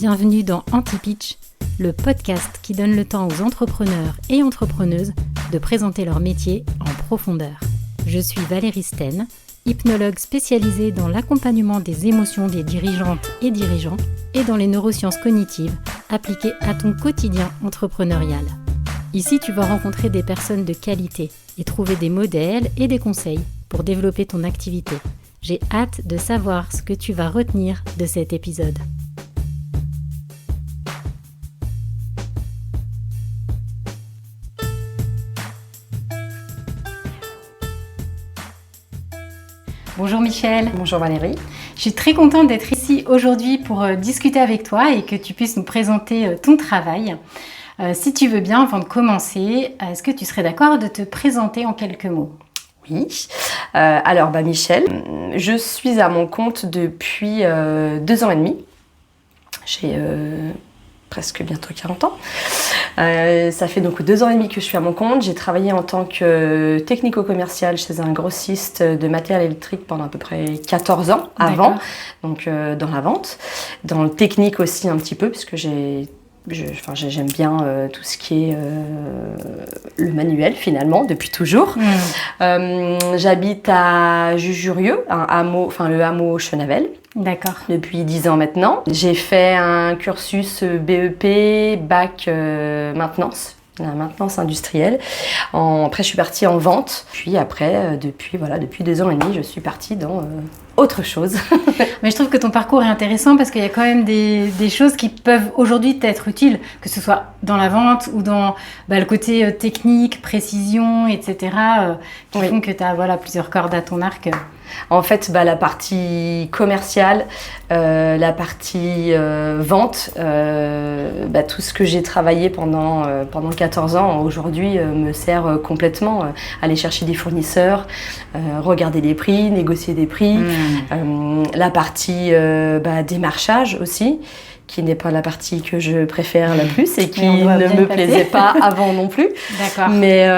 Bienvenue dans Anti-Pitch, le podcast qui donne le temps aux entrepreneurs et entrepreneuses de présenter leur métier en profondeur. Je suis Valérie Sten, hypnologue spécialisée dans l'accompagnement des émotions des dirigeantes et dirigeants et dans les neurosciences cognitives appliquées à ton quotidien entrepreneurial. Ici, tu vas rencontrer des personnes de qualité et trouver des modèles et des conseils pour développer ton activité. J'ai hâte de savoir ce que tu vas retenir de cet épisode. Bonjour Michel. Bonjour Valérie. Je suis très contente d'être ici aujourd'hui pour discuter avec toi et que tu puisses nous présenter ton travail. Si tu veux bien, avant de commencer, est-ce que tu serais d'accord de te présenter en quelques mots ? Oui. Alors Michel, je suis à mon compte depuis 2 ans et demi. J'ai presque bientôt 40 ans. Ça fait donc 2 ans et demi que je suis à mon compte. J'ai travaillé en tant que technico-commercial chez un grossiste de matériel électrique pendant à peu près 14 ans avant. D'accord. Donc dans la vente, dans le technique aussi un petit peu, puisque j'aime bien tout ce qui est le manuel finalement, depuis toujours. J'habite à Jujurieux, le hameau Chenavel. D'accord. Depuis 10 ans maintenant. J'ai fait un cursus BEP, bac maintenance, la maintenance industrielle. Après, je suis partie en vente. Puis après, depuis 2 ans et demi, je suis partie dans autre chose. Mais je trouve que ton parcours est intéressant parce qu'il y a quand même des choses qui peuvent aujourd'hui t'être utiles, que ce soit dans la vente ou dans le côté technique, précision, etc. Qui font que tu as plusieurs cordes à ton arc. En fait, la partie commerciale, la partie vente, tout ce que j'ai travaillé pendant 14 ans, aujourd'hui, me sert complètement. Aller chercher des fournisseurs, regarder les prix, négocier des prix. La partie démarchage aussi, qui n'est pas la partie que je préfère la plus et qui ne me plaisait pas avant non plus. D'accord. Mais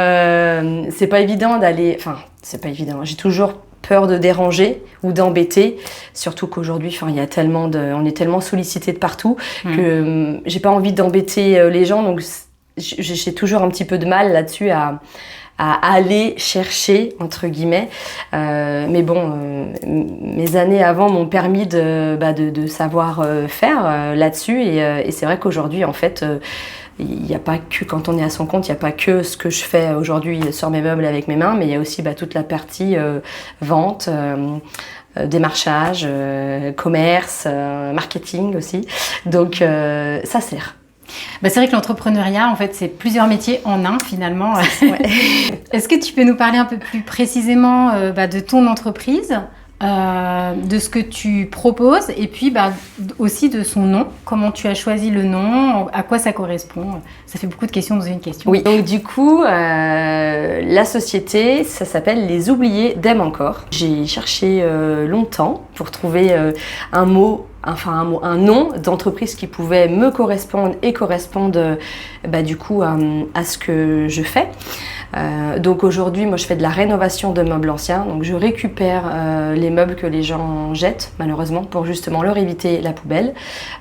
c'est pas évident d'aller... Enfin, c'est pas évident. J'ai toujours peur de déranger ou d'embêter, surtout qu'aujourd'hui, on est tellement sollicité de partout que j'ai pas envie d'embêter les gens, donc j'ai toujours un petit peu de mal là-dessus à aller chercher, entre guillemets. Mais bon, mes années avant m'ont permis de savoir faire là-dessus et c'est vrai qu'aujourd'hui, en fait, il n'y a pas que, quand on est à son compte, il n'y a pas que ce que je fais aujourd'hui sur mes meubles avec mes mains, mais il y a aussi toute la partie vente, démarchage, commerce, marketing aussi. Donc ça sert. C'est vrai que l'entrepreneuriat, en fait, c'est plusieurs métiers en un, finalement. Ouais. Est-ce que tu peux nous parler un peu plus précisément de ton entreprise, de ce que tu proposes et puis aussi de son nom, comment tu as choisi le nom, à quoi ça correspond? Ça fait beaucoup de questions dans une question. Oui, donc du coup, la société, ça s'appelle Les Oubliés d'Aime Encore. J'ai cherché longtemps pour trouver un nom d'entreprise qui pouvait me correspondre et correspondre du coup à ce que je fais. Donc aujourd'hui, moi je fais de la rénovation de meubles anciens, donc je récupère les meubles que les gens jettent malheureusement pour justement leur éviter la poubelle.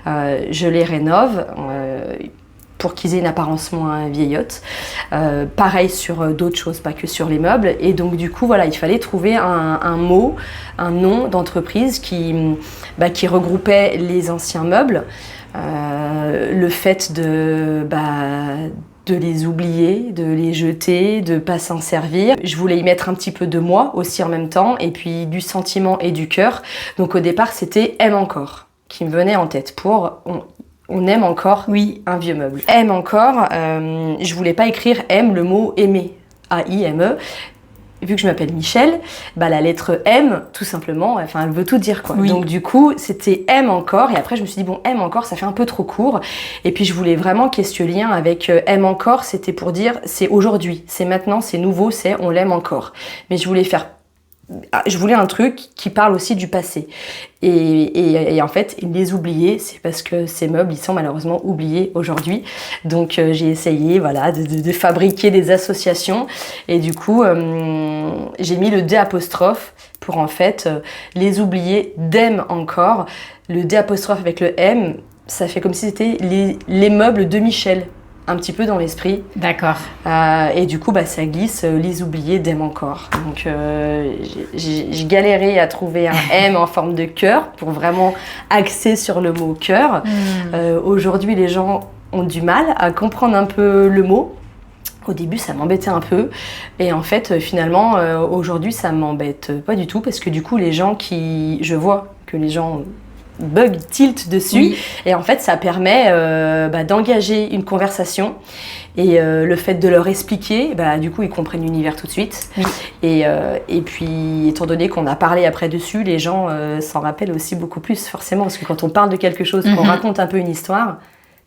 Je les rénove pour qu'ils aient une apparence moins vieillotte. Pareil sur d'autres choses, pas que sur les meubles. Et donc du coup, il fallait trouver un nom d'entreprise qui regroupait les anciens meubles, le fait de les oublier, de les jeter, de pas s'en servir. Je voulais y mettre un petit peu de moi aussi en même temps, et puis du sentiment et du cœur. Donc au départ, c'était Aime Encore qui me venait en tête pour... On aime encore un vieux meuble. Aime encore, je voulais pas écrire aime le mot aimer, A-I-M-E. Vu que je m'appelle Michel, la lettre M, tout simplement, elle veut tout dire quoi. Oui. Donc du coup, c'était aime encore, et après je me suis dit aime encore, ça fait un peu trop court. Et puis je voulais vraiment qu'il y ait ce lien avec aime encore, c'était pour dire c'est aujourd'hui, c'est maintenant, c'est nouveau, c'est on l'aime encore. Mais je voulais un truc qui parle aussi du passé. Et en fait, les oublier, c'est parce que ces meubles, ils sont malheureusement oubliés aujourd'hui. Donc j'ai essayé de fabriquer des associations. Et du coup, j'ai mis le D apostrophe pour en fait les oublier d'Aime Encore. Le D apostrophe avec le M, ça fait comme si c'était les meubles de Michel, un petit peu dans l'esprit. D'accord. Et du coup, ça glisse, les oubliés d'aiment encore. Donc, j'ai galéré à trouver un M en forme de cœur pour vraiment axer sur le mot cœur. Aujourd'hui, les gens ont du mal à comprendre un peu le mot. Au début, ça m'embêtait un peu. Et en fait, finalement, aujourd'hui, ça m'embête pas du tout parce que du coup, je vois que les gens bug, tilt dessus. Oui. Et en fait, ça permet d'engager une conversation. Et le fait de leur expliquer, du coup, ils comprennent l'univers tout de suite. Oui. Et puis, étant donné qu'on a parlé après dessus, les gens s'en rappellent aussi beaucoup plus, forcément. Parce que quand on parle de quelque chose, qu'on raconte un peu une histoire,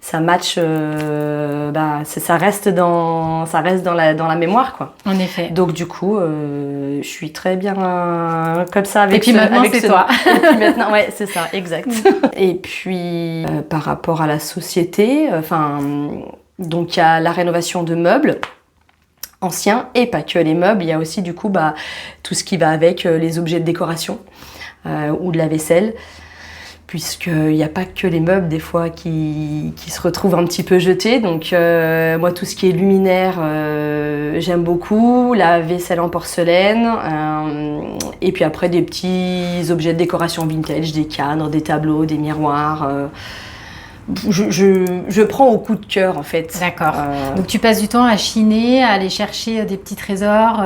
ça match, ça reste dans la mémoire, quoi. En effet. Donc du coup, je suis très bien comme ça avec. Et puis maintenant, c'est toi. Et puis maintenant, ouais, c'est ça, exact. Et puis par rapport à la société, donc il y a la rénovation de meubles anciens et pas que les meubles. Il y a aussi du coup tout ce qui va avec les objets de décoration ou de la vaisselle. Puisqu'il n'y a pas que les meubles des fois qui se retrouvent un petit peu jetés. Donc moi, tout ce qui est luminaire, j'aime beaucoup. La vaisselle en porcelaine. Et puis après, des petits objets de décoration vintage, des cadres, des tableaux, des miroirs. Je prends au coup de cœur, en fait. D'accord. Donc tu passes du temps à chiner, à aller chercher des petits trésors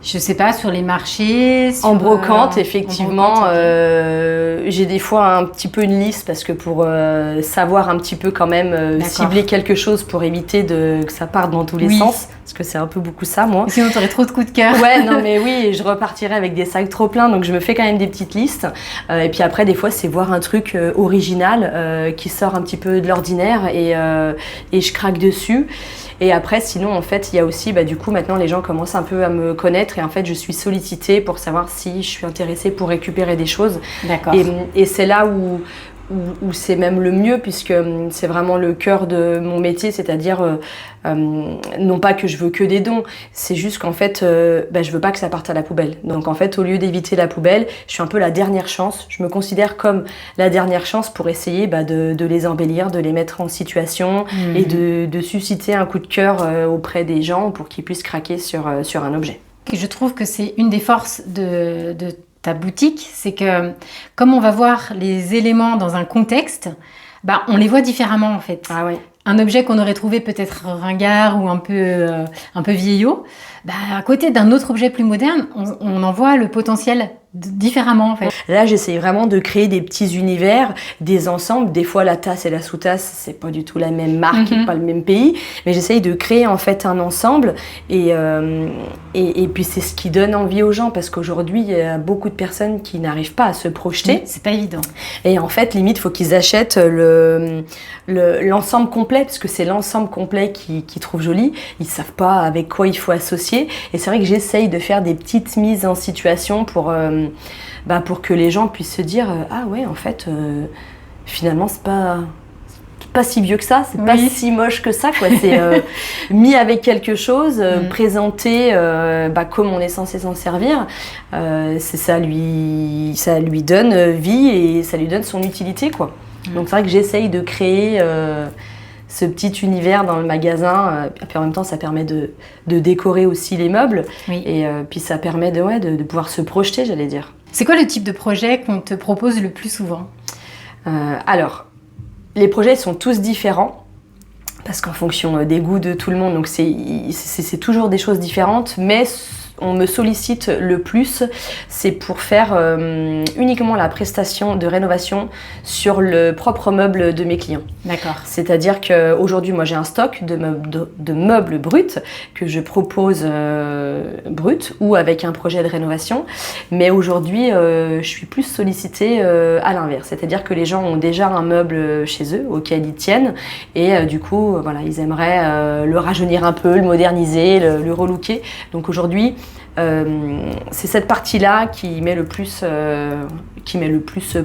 je sais pas, sur les marchés en brocante, effectivement. J'ai des fois un petit peu une liste parce que pour savoir un petit peu quand même cibler quelque chose pour éviter que ça parte dans tous les sens. Parce que c'est un peu beaucoup ça, moi. Sinon, t'aurais trop de coups de cœur. Ouais, non, mais oui, je repartirais avec des sacs trop pleins. Donc, je me fais quand même des petites listes. Et puis après, des fois, c'est voir un truc original qui sort un petit peu de l'ordinaire et je craque dessus. Et après, sinon, en fait, il y a aussi, du coup, maintenant, les gens commencent un peu à me connaître et en fait, je suis sollicitée pour savoir si je suis intéressée pour récupérer des choses. D'accord. Et c'est là où c'est même le mieux puisque c'est vraiment le cœur de mon métier, c'est-à-dire non pas que je veux que des dons, c'est juste qu'en fait je veux pas que ça parte à la poubelle. Donc en fait, au lieu d'éviter la poubelle, je suis un peu la dernière chance, je me considère comme la dernière chance pour essayer de les embellir, de les mettre en situation et de susciter un coup de cœur auprès des gens pour qu'ils puissent craquer sur un objet. Je trouve que c'est une des forces de ta boutique, c'est que comme on va voir les éléments dans un contexte, on les voit différemment en fait. Ah ouais. Un objet qu'on aurait trouvé peut-être ringard ou un peu vieillot, à côté d'un autre objet plus moderne, on en voit le potentiel différemment en fait. Là, j'essaye vraiment de créer des petits univers, des ensembles. Des fois, la tasse et la sous-tasse, c'est pas du tout la même marque, pas le même pays, mais j'essaye de créer en fait un ensemble et puis c'est ce qui donne envie aux gens parce qu'aujourd'hui, il y a beaucoup de personnes qui n'arrivent pas à se projeter. Oui, c'est pas évident. Et en fait, limite, il faut qu'ils achètent l'ensemble complet parce que c'est l'ensemble complet qu'ils trouvent joli. Ils savent pas avec quoi il faut associer. Et c'est vrai que j'essaye de faire des petites mises en situation pour que les gens puissent se dire ah ouais, en fait, finalement, c'est pas si vieux que ça, c'est pas si moche que ça, quoi. C'est mis avec quelque chose, présenté comme on est censé s'en servir. Ça lui donne vie et ça lui donne son utilité, quoi. Donc c'est vrai que j'essaye de créer ce petit univers dans le magasin. Puis en même temps, ça permet de décorer aussi les meubles. Oui. Et puis ça permet de pouvoir se projeter, j'allais dire. C'est quoi le type de projet qu'on te propose le plus souvent ? Alors, les projets sont tous différents. Parce qu'en fonction des goûts de tout le monde, donc c'est toujours des choses différentes, mais on me sollicite le plus, c'est pour faire uniquement la prestation de rénovation sur le propre meuble de mes clients. D'accord. C'est-à-dire qu'aujourd'hui, moi j'ai un stock de meubles bruts que je propose bruts ou avec un projet de rénovation, mais aujourd'hui je suis plus sollicitée à l'inverse, c'est-à-dire que les gens ont déjà un meuble chez eux auquel ils tiennent et du coup ils aimeraient le rajeunir un peu, le moderniser, le relooker. Donc aujourd'hui, c'est cette partie-là qui m'est le plus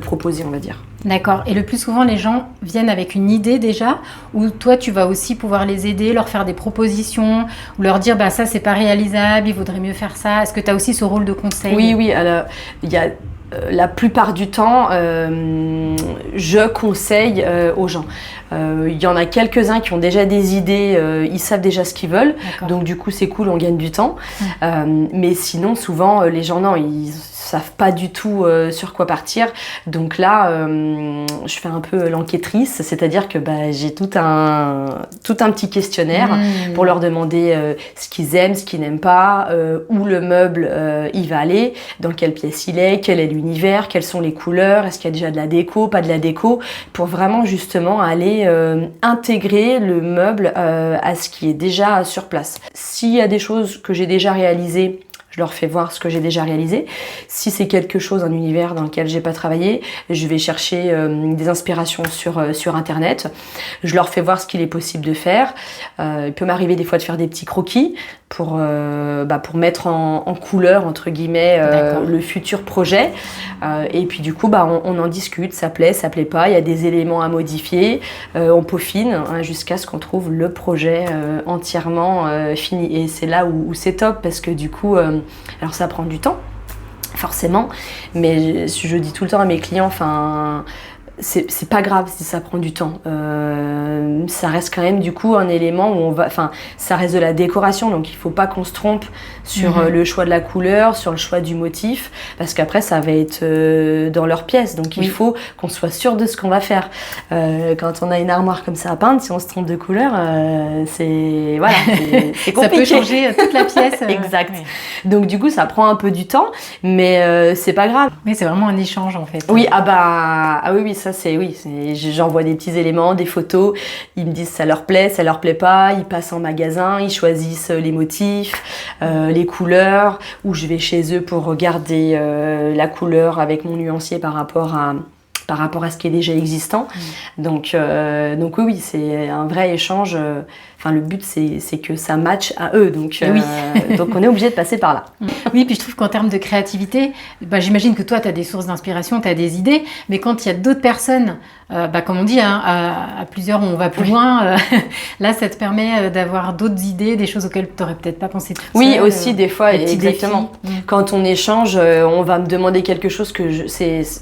proposée, on va dire. D'accord. Et le plus souvent, les gens viennent avec une idée déjà, ou toi, tu vas aussi pouvoir les aider, leur faire des propositions, ou leur dire, ça, c'est pas réalisable, il vaudrait mieux faire ça. Est-ce que tu as aussi ce rôle de conseil ? Oui. Alors, il y a la plupart du temps, je conseille aux gens. Il y en a quelques-uns qui ont déjà des idées, ils savent déjà ce qu'ils veulent. D'accord. Donc du coup, c'est cool, on gagne du temps. Mais sinon, souvent, les gens, non, ils savent pas du tout sur quoi partir. Donc là, je fais un peu l'enquêtrice, c'est-à-dire que j'ai tout un petit questionnaire pour leur demander ce qu'ils aiment, ce qu'ils n'aiment pas, où le meuble il va aller, dans quelle pièce il est, quel est l'univers, quelles sont les couleurs, est-ce qu'il y a déjà de la déco, pas de la déco, pour vraiment justement aller intégrer le meuble à ce qui est déjà sur place. S'il y a des choses que j'ai déjà réalisées, je leur fais voir ce que j'ai déjà réalisé. Si c'est quelque chose, un univers dans lequel j'ai pas travaillé, je vais chercher des inspirations sur internet. Je leur fais voir ce qu'il est possible de faire. Il peut m'arriver des fois de faire des petits croquis pour mettre en couleur, entre guillemets, le futur projet. Et puis du coup, on en discute, ça plaît pas, il y a des éléments à modifier, on peaufine jusqu'à ce qu'on trouve le projet entièrement fini. Et c'est là où c'est top, parce que du coup, alors ça prend du temps, forcément, mais je dis tout le temps à mes clients, c'est pas grave si ça prend du temps. Ça reste quand même du coup un élément où ça reste de la décoration, donc il faut pas qu'on se trompe sur le choix de la couleur, sur le choix du motif, parce qu'après ça va être dans leur pièce, donc il faut qu'on soit sûr de ce qu'on va faire. Quand on a une armoire comme ça à peindre, si on se trompe de couleur, c'est compliqué. Ça peut changer toute la pièce. Exact. Ouais. Donc du coup ça prend un peu du temps, mais c'est pas grave. Mais c'est vraiment un échange en fait. Oui, oui, ça j'envoie des petits éléments, des photos, ils me disent ça leur plaît pas, ils passent en magasin, ils choisissent les motifs, les couleurs, ou je vais chez eux pour regarder la couleur avec mon nuancier par rapport à ce qui est déjà existant. Donc oui, c'est un vrai échange. Le but, c'est que ça matche à eux. Donc on est obligé de passer par là. Oui, puis je trouve qu'en termes de créativité, j'imagine que toi, tu as des sources d'inspiration, tu as des idées, mais quand il y a d'autres personnes, comme on dit, à plusieurs, on va plus loin, là, ça te permet d'avoir d'autres idées, des choses auxquelles tu n'aurais peut-être pas pensé tout seul. Oui, aussi, des fois, exactement. Quand on échange, on va me demander quelque chose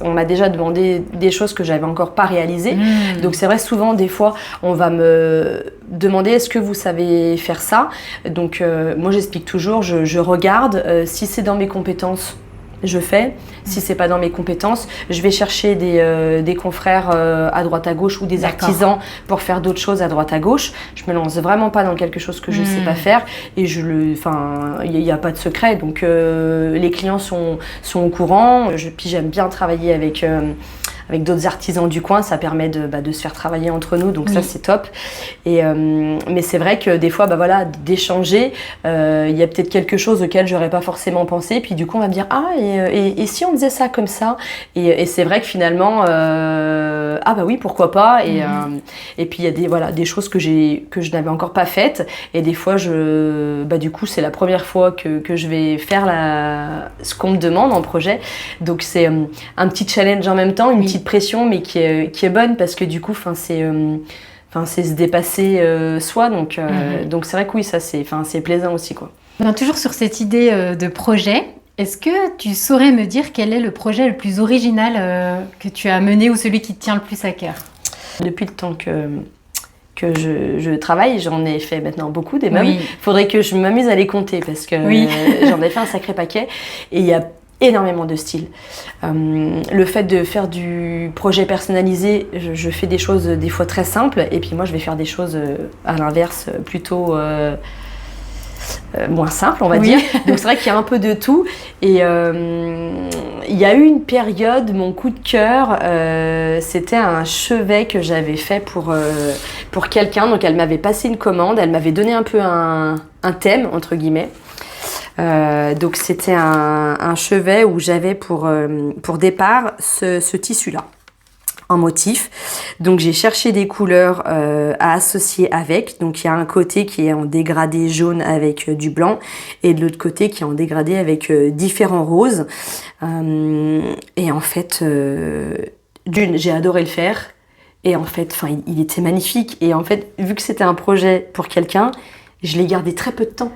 on m'a déjà demandé des choses que j'avais encore pas réalisées. Donc c'est vrai, souvent, des fois, on va me demander est-ce que vous savez faire ça. Donc moi j'explique toujours, je regarde, si c'est dans mes compétences, je fais. Si c'est pas dans mes compétences, je vais chercher des confrères à droite à gauche ou des artisans pour faire d'autres choses à droite à gauche. Je me lance vraiment pas dans quelque chose que je sais pas faire, et il y a pas de secret. Donc les clients sont au courant. Puis j'aime bien travailler avec d'autres artisans du coin, ça permet de se faire travailler entre nous, donc ça c'est top. Mais c'est vrai que des fois, d'échanger, il y a peut-être quelque chose auquel j'aurais pas forcément pensé, puis du coup on va me dire et si on faisait ça comme ça, et c'est vrai que finalement oui, pourquoi pas, et puis il y a des choses que je n'avais encore pas faites, et des fois du coup c'est la première fois que je vais faire ce qu'on me demande en projet, donc c'est un petit challenge en même temps, une petite pression, mais qui est bonne, parce que du coup c'est se dépasser soi, donc c'est vrai que oui, ça c'est plaisant aussi, quoi. Toujours sur cette idée de projet, est-ce que tu saurais me dire quel est le projet le plus original que tu as mené, ou celui qui te tient le plus à cœur? Depuis le temps que je travaille, j'en ai fait maintenant beaucoup des meubles. Faudrait que je m'amuse à les compter, parce que j'en ai fait un sacré paquet, et il y a énormément de styles. Le fait de faire du projet personnalisé, je fais des choses des fois très simples, et puis moi je vais faire des choses à l'inverse plutôt moins simples, on va dire. Donc c'est vrai qu'il y a un peu de tout, et il y a eu une période, mon coup de cœur, c'était un chevet que j'avais fait pour quelqu'un. Donc elle m'avait passé une commande, elle m'avait donné un peu un thème, entre guillemets. Donc c'était un chevet où j'avais pour départ ce tissu-là. en motif. Donc j'ai cherché des couleurs à associer avec. Donc il y a un côté qui est en dégradé jaune avec du blanc et de l'autre côté qui est en dégradé avec différents roses. Et en fait, j'ai adoré le faire. Et en fait, il était magnifique. Et en fait, vu que c'était un projet pour quelqu'un, je l'ai gardé très peu de temps.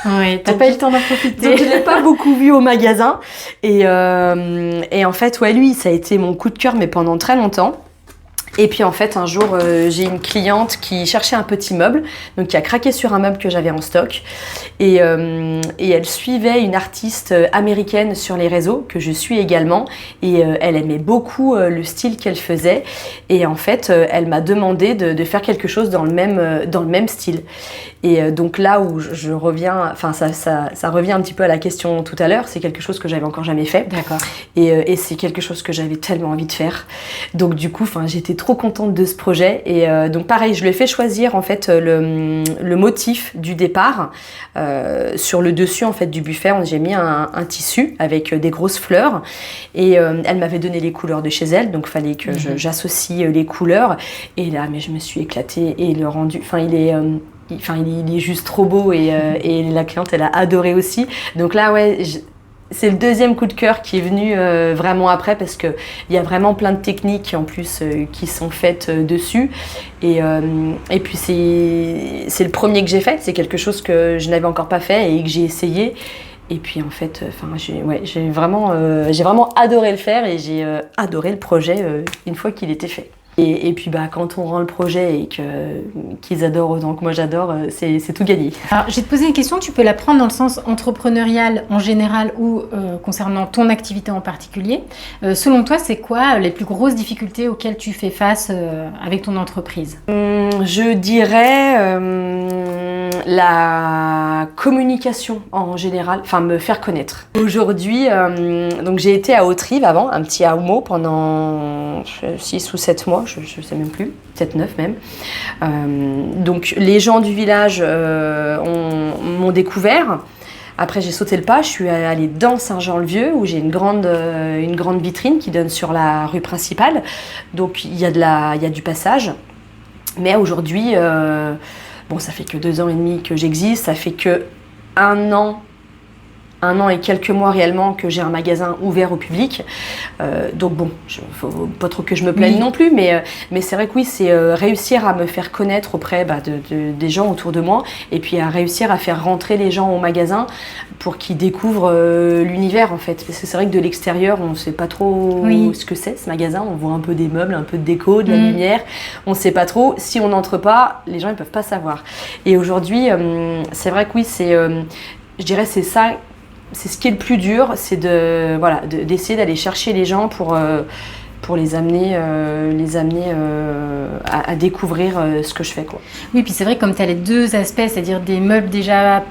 Oui, t'as pas eu le temps d'en profiter. Donc je l'ai pas beaucoup vu au magasin. Et en fait, ouais, lui, ça a été mon coup de cœur, mais pendant très longtemps. Et puis en fait, un jour, j'ai une cliente qui cherchait un petit meuble, donc qui a craqué sur un meuble que j'avais en stock. Et elle suivait une artiste américaine sur les réseaux, que je suis également. Et elle aimait beaucoup le style qu'elle faisait. Et en fait, elle m'a demandé de faire quelque chose dans le même style. Et donc là où je reviens, ça revient un petit peu à la question tout à l'heure, c'est quelque chose que j'avais encore jamais fait. D'accord. Et c'est quelque chose que j'avais tellement envie de faire. Donc du coup, j'étais trop contente de ce projet. Et donc pareil, je lui ai fait choisir en fait le motif du départ. Sur le dessus en fait du buffet, j'ai mis un tissu avec des grosses fleurs. Et elle m'avait donné les couleurs de chez elle, donc fallait que j'associe les couleurs. Et là, mais je me suis éclatée et le rendu, il est juste trop beau et la cliente elle a adoré aussi. Donc là ouais, c'est le deuxième coup de cœur qui est venu vraiment après parce que il y a vraiment plein de techniques en plus qui sont faites dessus et puis c'est le premier que j'ai fait, c'est quelque chose que je n'avais encore pas fait et que j'ai essayé. Et puis en fait, j'ai vraiment adoré le faire et j'ai adoré le projet une fois qu'il était fait. Et puis quand on rend le projet et qu'ils adorent autant que moi j'adore, c'est tout gagné. Alors, je vais te poser une question, tu peux la prendre dans le sens entrepreneurial en général ou concernant ton activité en particulier. Selon toi, c'est quoi les plus grosses difficultés auxquelles tu fais face avec ton entreprise ? Je dirais la communication en général, me faire connaître. Aujourd'hui, donc j'ai été à Haute-Rive avant, un petit hameau pendant 6 ou 7 mois. Je sais même plus, peut-être 9 même. Donc les gens du village m'ont découvert. Après j'ai sauté le pas, je suis allée dans Saint-Jean-le-Vieux où j'ai une grande vitrine qui donne sur la rue principale. Donc il y a du passage. Mais aujourd'hui, ça fait que 2 ans et demi que j'existe, ça fait que un an et quelques mois réellement que j'ai un magasin ouvert au public. Donc faut pas trop que je me plaigne non plus, mais c'est vrai que oui, c'est réussir à me faire connaître auprès des gens autour de moi et puis à réussir à faire rentrer les gens au magasin pour qu'ils découvrent l'univers en fait. Parce que c'est vrai que de l'extérieur, on ne sait pas trop ce que c'est ce magasin. On voit un peu des meubles, un peu de déco, de la lumière. On ne sait pas trop. Si on n'entre pas, les gens ne peuvent pas savoir. Et aujourd'hui, c'est vrai que oui, je dirais c'est ça. C'est ce qui est le plus dur, c'est d'essayer d'aller chercher les gens pour les amener à découvrir ce que je fais, quoi. Oui, puis c'est vrai que comme tu as les deux aspects, c'est-à-dire des meubles déjà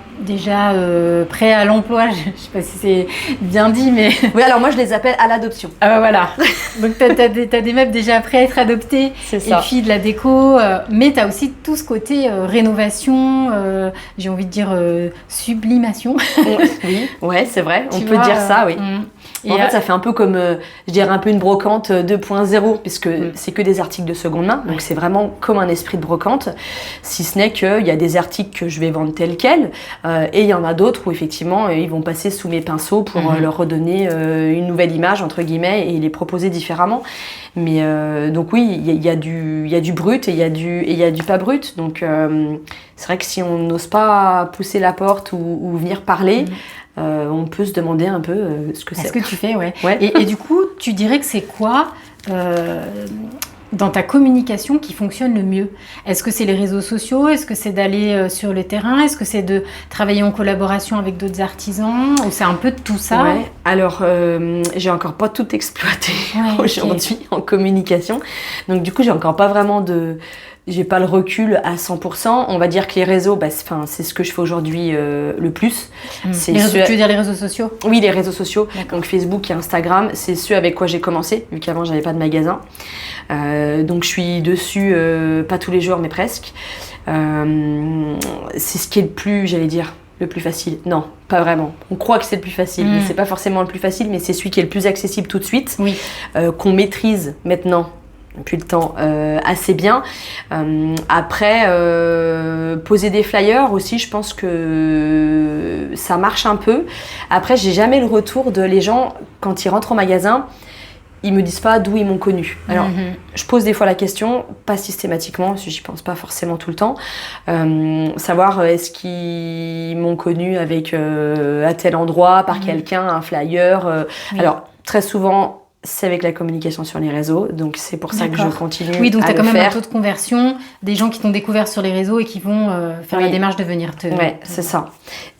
prêts à l'emploi, je ne sais pas si c'est bien dit, mais... Oui, alors moi je les appelle à l'adoption. Ah voilà, donc tu as des meubles déjà prêts à être adoptés, c'est ça. Et puis de la déco, mais tu as aussi tout ce côté rénovation, j'ai envie de dire sublimation. Oui, ouais, c'est vrai, on peut dire ça, oui. En fait, ça fait un peu comme, je dirais un peu une brocante 2.0, puisque c'est que des articles de seconde main, donc c'est vraiment comme un esprit de brocante, si ce n'est qu'il y a des articles que je vais vendre tels quels, et il y en a d'autres où effectivement ils vont passer sous mes pinceaux pour leur redonner une nouvelle image, entre guillemets, et les proposer différemment. Mais donc oui, il y a du brut et il y a du pas brut, donc c'est vrai que si on n'ose pas pousser la porte ou venir parler, on peut se demander un peu ce que c'est. Ce que tu fais, ouais. Et du coup, tu dirais que c'est quoi dans ta communication qui fonctionne le mieux ? Est-ce que c'est les réseaux sociaux ? Est-ce que c'est d'aller sur le terrain ? Est-ce que c'est de travailler en collaboration avec d'autres artisans ? Ou c'est un peu de tout ça ? Ouais. Alors, j'ai encore pas tout exploité aujourd'hui en communication. Donc du coup, j'ai encore pas vraiment j'ai pas le recul à 100%. On va dire que les réseaux, c'est ce que je fais aujourd'hui le plus. Tu veux dire les réseaux sociaux ? Oui, les réseaux sociaux. D'accord. Donc Facebook et Instagram, c'est ceux avec quoi j'ai commencé, vu qu'avant j'avais pas de magasin. Donc je suis dessus, pas tous les jours, mais presque. C'est ce qui est le plus, le plus facile. Non, pas vraiment. On croit que c'est le plus facile, mais c'est pas forcément le plus facile, mais c'est celui qui est le plus accessible tout de suite, qu'on maîtrise maintenant depuis le temps assez bien. Après, poser des flyers aussi, je pense que ça marche un peu. Après, j'ai jamais le retour de les gens, quand ils rentrent au magasin, ils me disent pas d'où ils m'ont connu. Alors, je pose des fois la question, pas systématiquement, parce que j'y pense pas forcément tout le temps. Savoir est-ce qu'ils m'ont connu avec à tel endroit, par quelqu'un, un flyer. Alors, très souvent, c'est avec la communication sur les réseaux, donc c'est pour ça que je continue à le faire. Oui, donc tu as quand même un taux de conversion, des gens qui t'ont découvert sur les réseaux et qui vont faire la démarche de venir te... Ouais, c'est ça.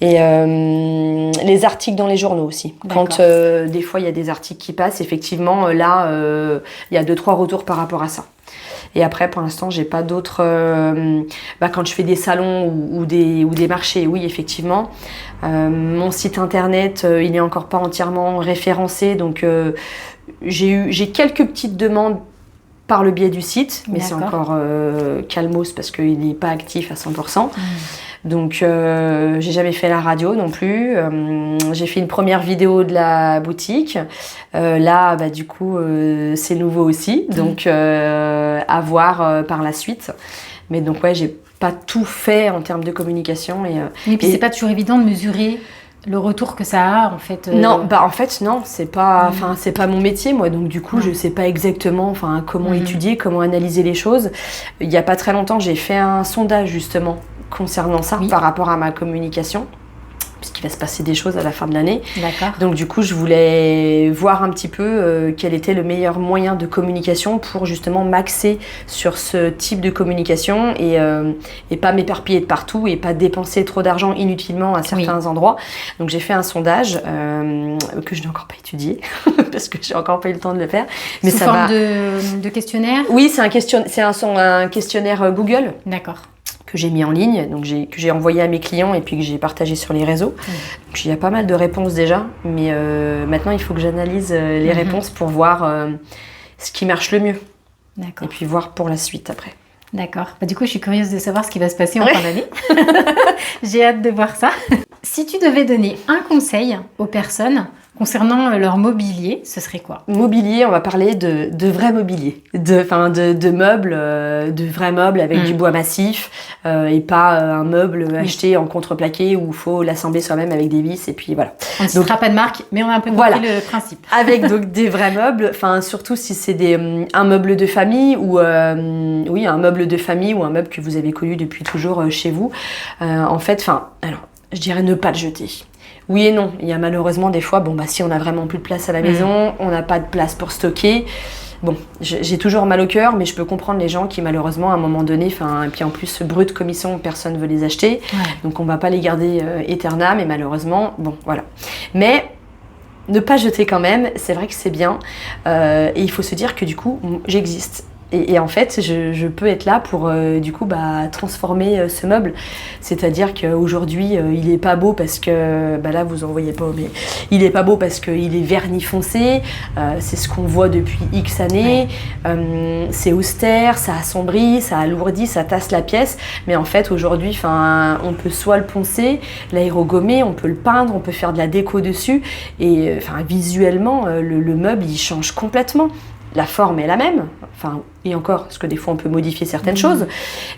Et les articles dans les journaux aussi. D'accord. Quand des fois il y a des articles qui passent, effectivement, là, il y a 2-3 retours par rapport à ça. Et après, pour l'instant, j'ai pas d'autres... quand je fais des salons ou des marchés, oui, effectivement. Mon site internet, il n'est encore pas entièrement référencé, donc j'ai quelques petites demandes par le biais du site, mais c'est encore calmos parce qu'il n'est pas actif à 100%. Donc, j'ai jamais fait la radio non plus. J'ai fait une première vidéo de la boutique. Là, du coup, c'est nouveau aussi. Donc, à voir par la suite. Mais donc, ouais, j'ai pas tout fait en termes de communication. Et puis, c'est pas toujours évident de mesurer le retour que ça a, en fait. Non, en fait, non, c'est pas mon métier, moi. Donc, du coup, je sais pas exactement, comment étudier, comment analyser les choses. Il y a pas très longtemps, j'ai fait un sondage, justement, concernant ça, par rapport à ma communication, puisqu'il va se passer des choses à la fin de l'année. D'accord. Donc du coup, je voulais voir un petit peu quel était le meilleur moyen de communication pour justement m'axer sur ce type de communication et pas m'éparpiller de partout et pas dépenser trop d'argent inutilement à certains endroits. Donc j'ai fait un sondage que je n'ai encore pas étudié parce que j'ai encore pas eu le temps de le faire. Mais sous forme de questionnaire? Oui, c'est un questionnaire Google. D'accord. Que j'ai mis en ligne, donc que j'ai envoyé à mes clients et puis que j'ai partagé sur les réseaux. Donc il y a pas mal de réponses déjà, mais maintenant il faut que j'analyse les réponses pour voir ce qui marche le mieux. D'accord. Et puis voir pour la suite après. D'accord. Du coup, je suis curieuse de savoir ce qui va se passer en fin d'année. J'ai hâte de voir ça. Si tu devais donner un conseil aux personnes concernant leur mobilier, ce serait quoi? Mobilier, on va parler de vrai mobilier, de meubles, de vrais meubles avec du bois massif et pas un meuble acheté en contreplaqué où il faut l'assembler soi-même avec des vis et puis voilà. On ne citera pas de marque, mais on a un peu compris le principe. Avec donc des vrais meubles, surtout si c'est un meuble de famille ou un meuble de famille ou un meuble que vous avez connu depuis toujours chez vous. Je dirais ne pas le jeter. Oui et non. Il y a malheureusement des fois, si on n'a vraiment plus de place à la maison, on n'a pas de place pour stocker. Bon, j'ai toujours mal au cœur, mais je peux comprendre les gens qui malheureusement à un moment donné, et puis en plus brut comme ils sont, personne ne veut les acheter. Ouais. Donc on va pas les garder éternam et malheureusement, voilà. Mais ne pas jeter quand même, c'est vrai que c'est bien. Et il faut se dire que du coup, j'existe. Et en fait, je peux être là pour transformer ce meuble. C'est-à-dire qu'aujourd'hui, il est pas beau parce que, là vous en voyez pas, mais il est pas beau parce qu'il est vernis foncé. C'est ce qu'on voit depuis X années. Ouais. C'est austère, ça assombrit, ça alourdit, ça tasse la pièce. Mais en fait, aujourd'hui, on peut soit le poncer, l'aérogommer, on peut le peindre, on peut faire de la déco dessus. Et visuellement, le meuble, il change complètement. La forme est la même, et encore, parce que des fois on peut modifier certaines choses,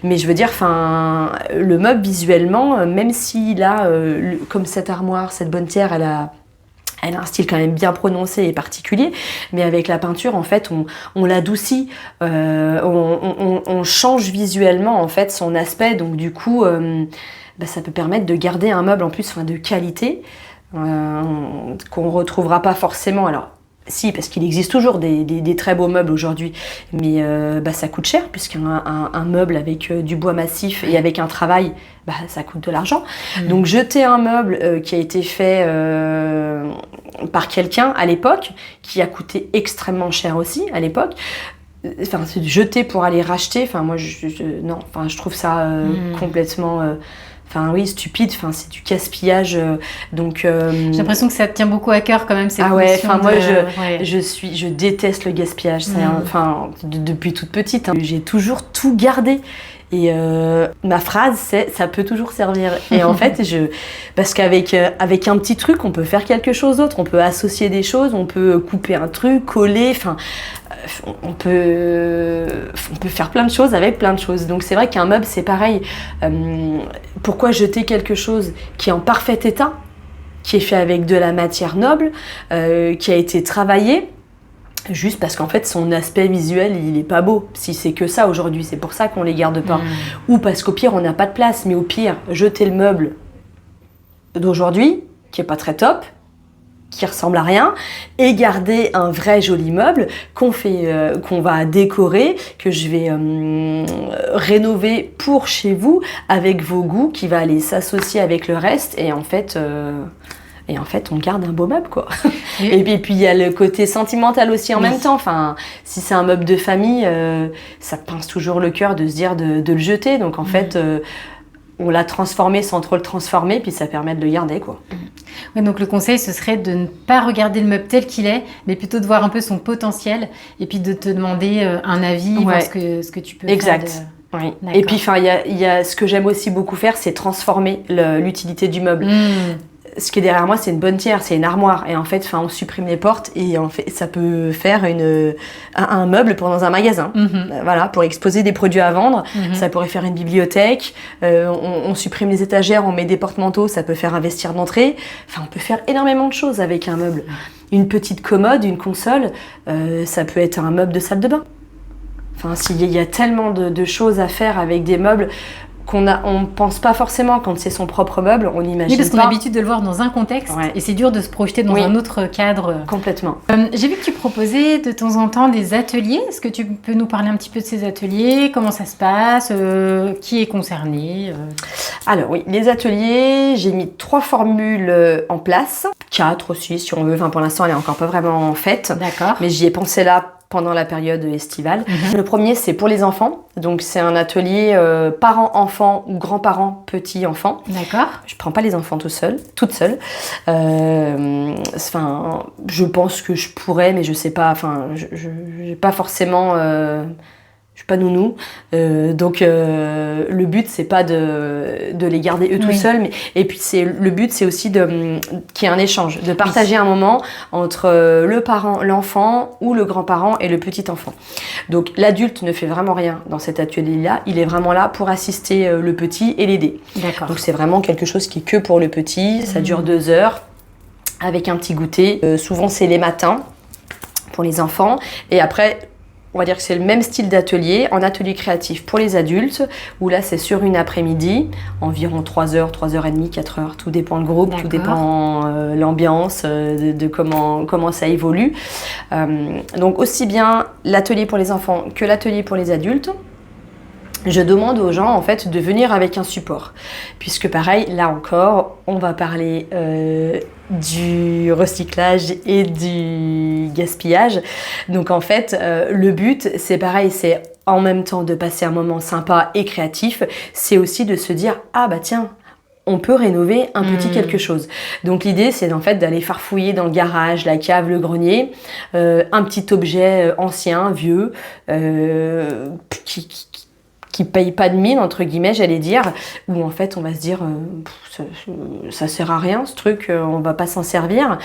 mais je veux dire, le meuble visuellement, même s'il a, comme cette armoire, cette bonnetière, elle a un style quand même bien prononcé et particulier, mais avec la peinture, en fait, on l'adoucit, on change visuellement, en fait, son aspect, donc du coup, ça peut permettre de garder un meuble en plus de qualité, qu'on retrouvera pas forcément, alors, si, parce qu'il existe toujours des très beaux meubles aujourd'hui, mais ça coûte cher, puisqu'un meuble avec du bois massif et avec un travail, ça coûte de l'argent. Donc jeter un meuble qui a été fait par quelqu'un à l'époque, qui a coûté extrêmement cher aussi à l'époque, jeter pour aller racheter, je trouve ça complètement... Enfin oui, stupide, enfin c'est du gaspillage, donc... J'ai l'impression que ça te tient beaucoup à cœur quand même, cette ouais, notion enfin moi ouais. je déteste le gaspillage, enfin depuis toute petite, hein. J'ai toujours tout gardé. Et ma phrase c'est ça peut toujours servir. Et en fait parce qu'avec avec un petit truc on peut faire quelque chose d'autre, on peut associer des choses, on peut couper un truc, coller, enfin on peut faire plein de choses avec plein de choses. Donc c'est vrai qu'un meuble c'est pareil. Pourquoi jeter quelque chose qui est en parfait état, qui est fait avec de la matière noble, qui a été travaillé, juste parce qu'en fait son aspect visuel il est pas beau, si c'est que ça aujourd'hui, c'est pour ça qu'on les garde pas, ou parce qu'au pire on n'a pas de place, mais au pire jeter le meuble d'aujourd'hui qui est pas très top, qui ressemble à rien, et garder un vrai joli meuble qu'on va décorer, que je vais rénover pour chez vous avec vos goûts, qui va aller s'associer avec le reste, et en fait on garde un beau meuble, quoi. Et puis il y a le côté sentimental aussi en même temps. Enfin, si c'est un meuble de famille, ça pince toujours le cœur de se dire de le jeter. Donc en fait, on l'a transformé sans trop le transformer, puis ça permet de le garder, quoi. Oui, donc le conseil, ce serait de ne pas regarder le meuble tel qu'il est, mais plutôt de voir un peu son potentiel, et puis de te demander un avis, voir ce que tu peux faire. Oui. Et puis il y a ce que j'aime aussi beaucoup faire, c'est transformer l'utilité du meuble. Ce qui est derrière moi, c'est une bonne tière, c'est une armoire. Et en fait, on supprime les portes et en fait, ça peut faire un meuble pour dans un magasin. Voilà, pour exposer des produits à vendre. Ça pourrait faire une bibliothèque. On supprime les étagères, on met des porte-manteaux, ça peut faire un vestiaire d'entrée. Enfin, on peut faire énormément de choses avec un meuble. Une petite commode, une console, ça peut être un meuble de salle de bain. Enfin, il y a tellement de choses à faire avec des meubles on pense pas forcément quand c'est son propre meuble, on imagine pas. Oui, parce qu'on a l'habitude de le voir dans un contexte, et c'est dur de se projeter dans un autre cadre. Complètement. J'ai vu que tu proposais de temps en temps des ateliers. Est-ce que tu peux nous parler un petit peu de ces ateliers? Comment ça se passe? Qui est concerné? Alors oui, les ateliers, j'ai mis 3 formules en place. 4 aussi, si on veut. Enfin, pour l'instant, elle est encore pas vraiment faite. D'accord. Mais j'y ai pensé là pendant la période estivale. Le premier, c'est pour les enfants. Donc, c'est un atelier parents-enfants ou grands-parents petits-enfants. D'accord. Je prends pas les enfants toute seule. Je pense que je pourrais, mais je sais pas. Enfin, je n'ai pas forcément... je suis pas nounou, donc le but c'est pas de les garder eux tout seuls, et puis le but c'est aussi qu'il y ait un échange, de partager un moment entre le parent, l'enfant ou le grand-parent et le petit enfant. Donc l'adulte ne fait vraiment rien dans cet atelier-là, il est vraiment là pour assister le petit et l'aider. D'accord. Donc c'est vraiment quelque chose qui est que pour le petit, ça dure 2 heures avec un petit goûter. Souvent c'est les matins pour les enfants, et après on va dire que c'est le même style d'atelier, en atelier créatif pour les adultes, où là c'est sur une après-midi, environ 3 heures, 3h30, 4 heures, tout dépend le groupe, tout dépend l'ambiance, de comment ça évolue. Donc aussi bien l'atelier pour les enfants que l'atelier pour les adultes. Je demande aux gens en fait de venir avec un support, puisque pareil, là encore, on va parler du recyclage et du gaspillage. Donc en fait, le but, c'est pareil, c'est en même temps de passer un moment sympa et créatif, c'est aussi de se dire « Ah bah tiens !» on peut rénover un petit quelque chose. Donc l'idée, c'est en fait d'aller farfouiller dans le garage, la cave, le grenier, un petit objet ancien, vieux, qui paye pas de mine, entre guillemets, j'allais dire, où en fait on va se dire ça sert à rien ce truc, on va pas s'en servir,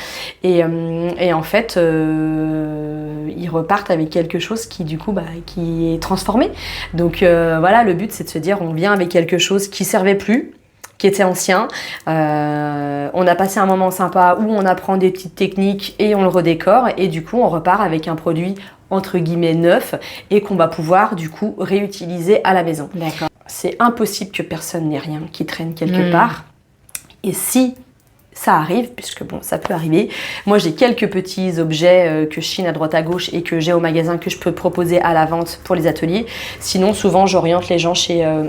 et en fait ils repartent avec quelque chose qui du coup qui est transformé. Donc voilà, le but c'est de se dire on vient avec quelque chose qui servait plus, qui était ancien, on a passé un moment sympa où on apprend des petites techniques et on le redécore, et du coup on repart avec un produit entre guillemets neuf et qu'on va pouvoir du coup réutiliser à la maison. D'accord. C'est impossible que personne n'ait rien qui traîne quelque part, et si ça arrive, puisque bon, ça peut arriver. Moi, j'ai quelques petits objets que je chine à droite à gauche et que j'ai au magasin que je peux proposer à la vente pour les ateliers. Sinon, souvent, j'oriente les gens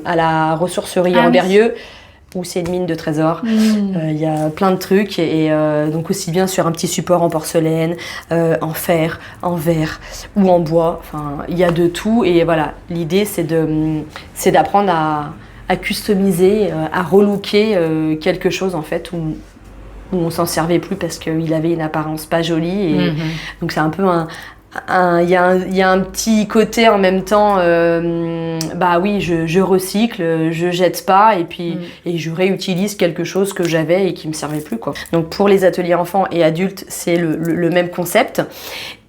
à la ressourcerie à Amberieu, où c'est une mine de trésors. Y a plein de trucs, et donc aussi bien sur un petit support en porcelaine, en fer, en verre ou en bois. Enfin, il y a de tout, et voilà. L'idée, c'est d'apprendre à à customiser, à relooker quelque chose en fait où on s'en servait plus parce qu'il avait une apparence pas jolie. Et donc c'est un peu il y a un petit côté en même temps, bah oui, je recycle, je jette pas et puis et je réutilise quelque chose que j'avais et qui me servait plus, quoi. Donc pour les ateliers enfants et adultes, c'est le même concept.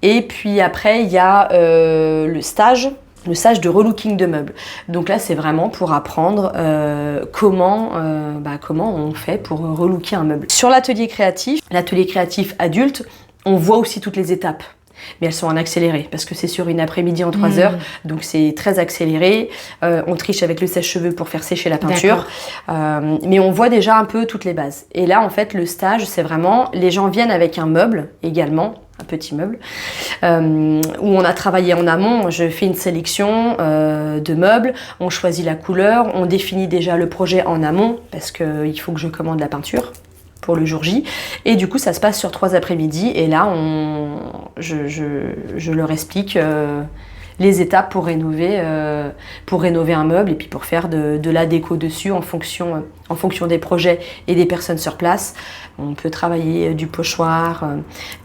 Et puis après, il y a le stage de relooking de meubles. Donc là, c'est vraiment pour apprendre comment on fait pour relooker un meuble. Sur l'atelier créatif adulte, on voit aussi toutes les étapes. Mais elles sont en accéléré parce que c'est sur une après-midi en 3 heures, donc c'est très accéléré. On triche avec le sèche-cheveux pour faire sécher la peinture, mais on voit déjà un peu toutes les bases. Et là, en fait, le stage, c'est vraiment, les gens viennent avec un meuble également, un petit meuble, où on a travaillé en amont. Je fais une sélection de meubles, on choisit la couleur, on définit déjà le projet en amont parce qu'il faut que je commande la peinture pour le jour J. Et du coup, ça se passe sur 3 après-midi. Et là, je leur explique les étapes pour rénover un meuble et puis pour faire de la déco dessus en fonction des projets et des personnes sur place. On peut travailler du pochoir,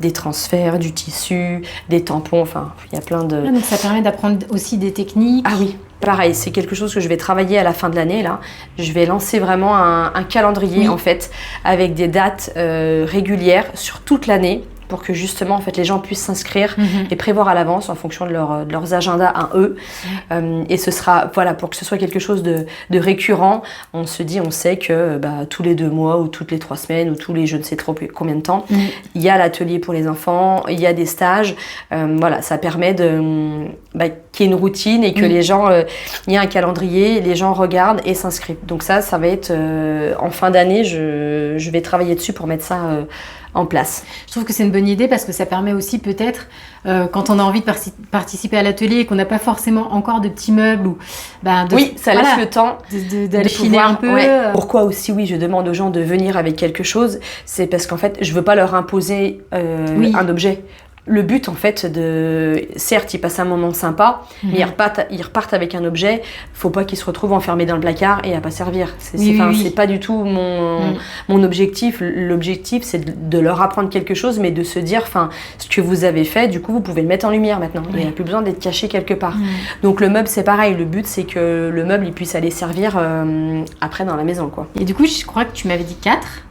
des transferts, du tissu, des tampons, enfin, il y a plein de... Donc ça permet d'apprendre aussi des techniques. Ah oui, pareil, c'est quelque chose que je vais travailler à la fin de l'année, là. Je vais lancer vraiment un calendrier, en fait, avec des dates régulières sur toute l'année, pour que justement en fait les gens puissent s'inscrire et prévoir à l'avance en fonction de leurs agendas à eux. Et ce sera, voilà, pour que ce soit quelque chose de récurrent, on sait que tous les 2 mois ou toutes les 3 semaines ou tous les je ne sais trop combien de temps, il y a l'atelier pour les enfants, il y a des stages. Voilà, ça permet qu'il y ait une routine et que les gens, il y a un calendrier, les gens regardent et s'inscrivent. Donc ça va être en fin d'année, je vais travailler dessus pour mettre ça en place. Je trouve que c'est une bonne idée parce que ça permet aussi peut-être, quand on a envie de participer à l'atelier et qu'on n'a pas forcément encore de petits meubles ou ça laisse le temps d'affiner un peu. Pourquoi aussi je demande aux gens de venir avec quelque chose, c'est parce qu'en fait je veux pas leur imposer un objet. Le but, en fait, certes, ils passent un moment sympa, mais ils repartent avec un objet. Faut pas qu'ils se retrouvent enfermés dans le placard et à pas servir. C'est pas du tout mon objectif. L'objectif, c'est de leur apprendre quelque chose, mais de se dire, ce que vous avez fait, du coup, vous pouvez le mettre en lumière maintenant. Il n'y a plus besoin d'être caché quelque part. Donc, le meuble, c'est pareil. Le but, c'est que le meuble, il puisse aller servir après dans la maison, quoi. Et du coup, je crois que tu m'avais dit 4.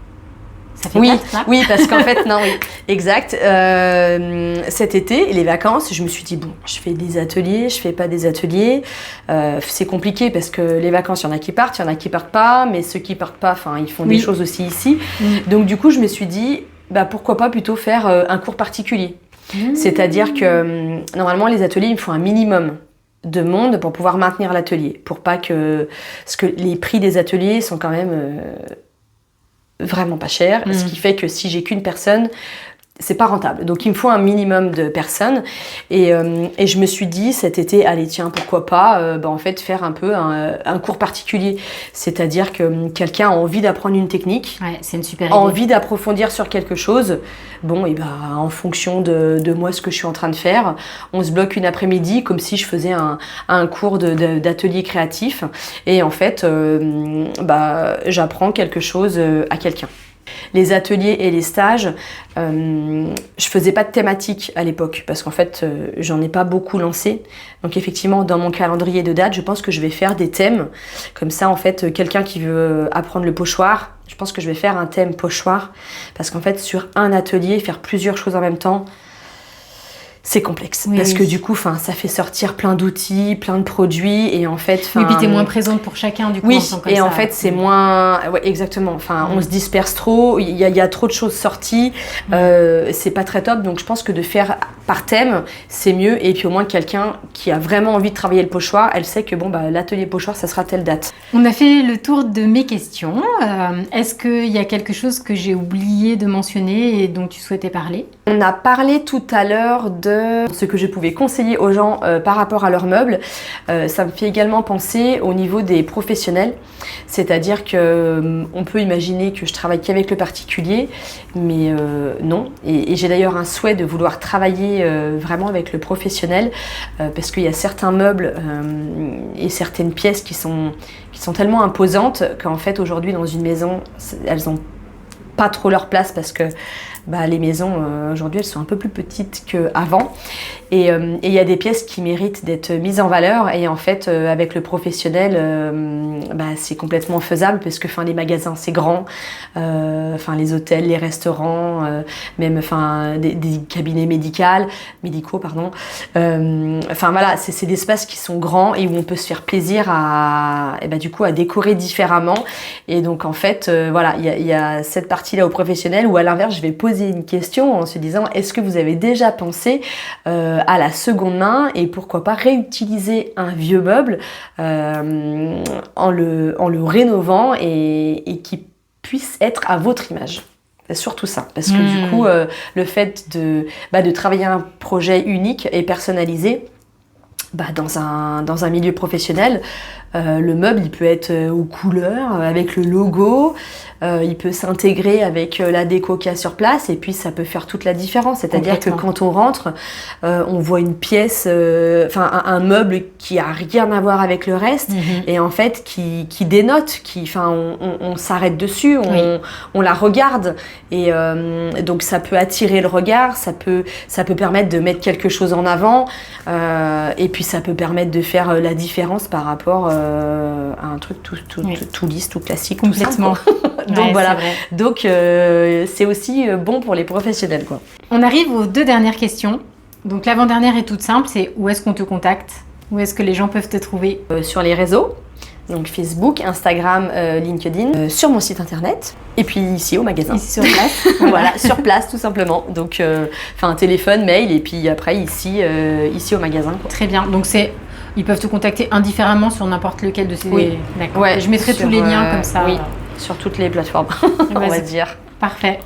Ça fait 4, là. Oui, parce qu'en fait, exact. Cet été, les vacances, je me suis dit, bon, je fais des ateliers, je fais pas des ateliers. C'est compliqué parce que les vacances, il y en a qui partent pas, mais ceux qui partent pas, ils font des choses aussi ici. Donc, du coup, je me suis dit, pourquoi pas plutôt faire un cours particulier. C'est-à-dire que, normalement, les ateliers, il me faut un minimum de monde pour pouvoir maintenir l'atelier. Pour pas que... Parce que les prix des ateliers sont quand même... vraiment pas cher, ce qui fait que si j'ai qu'une personne, c'est pas rentable. Donc il me faut un minimum de personnes et je me suis dit cet été, allez tiens, pourquoi pas en fait faire un peu un cours particulier, c'est-à-dire que quelqu'un a envie d'apprendre une technique, c'est une super idée. Envie d'approfondir sur quelque chose, en fonction de moi ce que je suis en train de faire, on se bloque une après-midi comme si je faisais un cours d'atelier créatif et en fait j'apprends quelque chose à quelqu'un. Les ateliers et les stages, je faisais pas de thématique à l'époque parce qu'en fait j'en ai pas beaucoup lancé. Donc effectivement dans mon calendrier de date, je pense que je vais faire des thèmes. Comme ça en fait quelqu'un qui veut apprendre le pochoir, je pense que je vais faire un thème pochoir parce qu'en fait sur un atelier, faire plusieurs choses en même temps, c'est complexe parce que du coup ça fait sortir plein d'outils, plein de produits et en fait puis t'es moins présente pour chacun du coup en fait c'est moins exactement on se disperse trop, il y a trop de choses sorties, c'est pas très top, donc je pense que de faire par thème c'est mieux et puis au moins quelqu'un qui a vraiment envie de travailler le pochoir, elle sait que l'atelier pochoir ça sera telle date. On a fait le tour de mes questions. Est-ce qu'il y a quelque chose que j'ai oublié de mentionner et dont tu souhaitais parler ? On a parlé tout à l'heure de ce que je pouvais conseiller aux gens par rapport à leurs meubles. Ça me fait également penser au niveau des professionnels. C'est-à-dire qu'on peut imaginer que je travaille qu'avec le particulier, mais non. Et j'ai d'ailleurs un souhait de vouloir travailler vraiment avec le professionnel parce qu'il y a certains meubles et certaines pièces qui sont tellement imposantes qu'en fait aujourd'hui dans une maison, elles n'ont pas trop leur place parce que les maisons aujourd'hui elles sont un peu plus petites qu'avant et il y a des pièces qui méritent d'être mises en valeur et en fait avec le professionnel c'est complètement faisable parce que les magasins c'est grand, les hôtels, les restaurants, même des cabinets médicaux pardon. C'est des espaces qui sont grands et où on peut se faire plaisir à décorer différemment et donc en fait il y a cette partie là au professionnel ou à l'inverse je vais poser une question en se disant est-ce que vous avez déjà pensé à la seconde main et pourquoi pas réutiliser un vieux meuble en le rénovant et qui puisse être à votre image. C'est surtout ça, parce que du coup le fait de travailler un projet unique et personnalisé dans un milieu professionnel, le meuble il peut être aux couleurs, avec le logo, il peut s'intégrer avec la déco qu'il y a sur place et puis ça peut faire toute la différence. C'est-à-dire que quand on rentre, on voit une pièce, un meuble qui a rien à voir avec le reste et en fait qui dénote, on s'arrête dessus, on la regarde et donc ça peut attirer le regard, ça peut permettre de mettre quelque chose en avant et puis ça peut permettre de faire la différence par rapport à un truc tout lisse, tout classique, complètement. Tout simple. Donc voilà, donc c'est aussi bon pour les professionnels quoi. On arrive aux 2 dernières questions. Donc l'avant-dernière est toute simple, c'est où est-ce qu'on te contacte? Où est-ce que les gens peuvent te trouver? Sur les réseaux, donc Facebook, Instagram, LinkedIn, sur mon site internet et puis ici au magasin. Ici sur place. Voilà, sur place tout simplement. Donc téléphone, mail et puis après ici au magasin quoi. Très bien, donc ils peuvent te contacter indifféremment sur n'importe lequel de ces... Oui. D'accord. Ouais, je mettrai tous les liens comme ça. Oui, sur toutes les plateformes, on va dire. Parfait.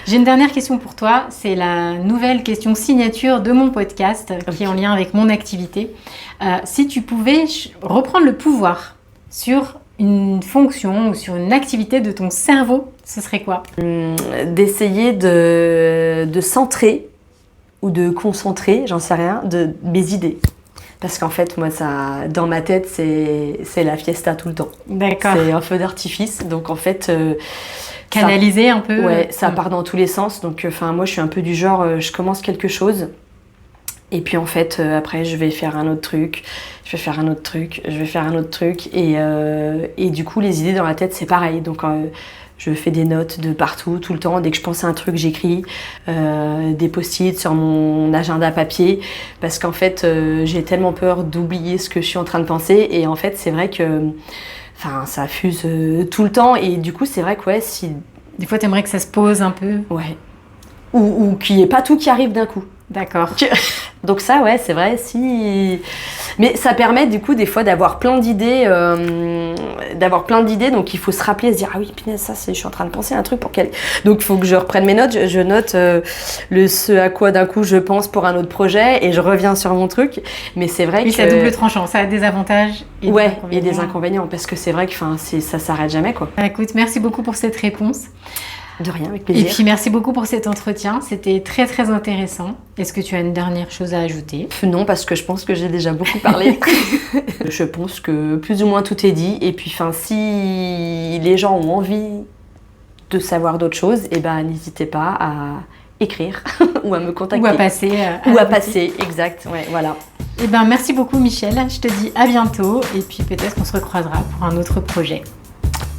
J'ai une dernière question pour toi. C'est la nouvelle question signature de mon podcast qui est en lien avec mon activité. Si tu pouvais reprendre le pouvoir sur une fonction ou sur une activité de ton cerveau, ce serait quoi? D'essayer de centrer ou de concentrer, j'en sais rien, de mes idées. Parce qu'en fait, moi, dans ma tête, c'est la fiesta tout le temps. D'accord. C'est un feu d'artifice. Donc, en fait... canaliser un peu. Ouais, ça part dans tous les sens. Donc, moi, je suis un peu du genre, je commence quelque chose. Et puis, en fait, après, je vais faire un autre truc. Je vais faire un autre truc. Je vais faire un autre truc. Et du coup, les idées dans la tête, c'est pareil. Donc... je fais des notes de partout, tout le temps. Dès que je pense à un truc, j'écris des post-it sur mon agenda papier parce qu'en fait, j'ai tellement peur d'oublier ce que je suis en train de penser. Et en fait, c'est vrai que ça fuse tout le temps. Et du coup, c'est vrai que si... Des fois, t'aimerais que ça se pose un peu. Ouais. Ou qu'il n'y ait pas tout qui arrive d'un coup. D'accord. Donc ça, ouais, c'est vrai, si... Mais ça permet du coup des fois d'avoir plein d'idées, donc il faut se rappeler, se dire « Ah oui, punaise, je suis en train de penser à un truc pour quel... » Donc il faut que je reprenne mes notes, je note ce à quoi d'un coup je pense pour un autre projet et je reviens sur mon truc. Mais c'est vrai que... Oui, c'est à double tranchant, ça a des avantages et des inconvénients. Et des inconvénients, parce que c'est vrai que ça s'arrête jamais, quoi. Écoute, merci beaucoup pour cette réponse. De rien, avec plaisir. Et puis merci beaucoup pour cet entretien, c'était très très intéressant. Est-ce que tu as une dernière chose à ajouter? Non, parce que je pense que j'ai déjà beaucoup parlé. Je pense que plus ou moins tout est dit. Et puis si les gens ont envie de savoir d'autres choses, n'hésitez pas à écrire ou à me contacter. Ou à passer. Exact. Ouais, voilà. Merci beaucoup Michel, je te dis à bientôt et puis peut-être qu'on se recroisera pour un autre projet.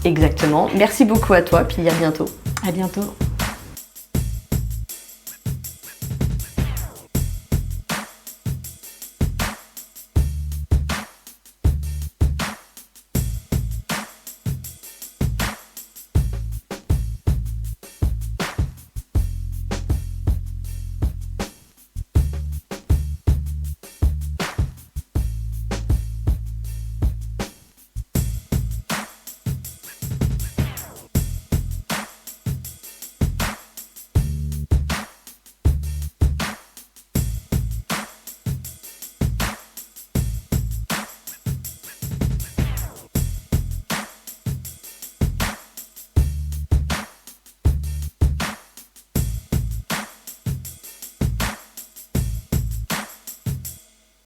Exactement. Merci beaucoup à toi, puis à bientôt. À bientôt.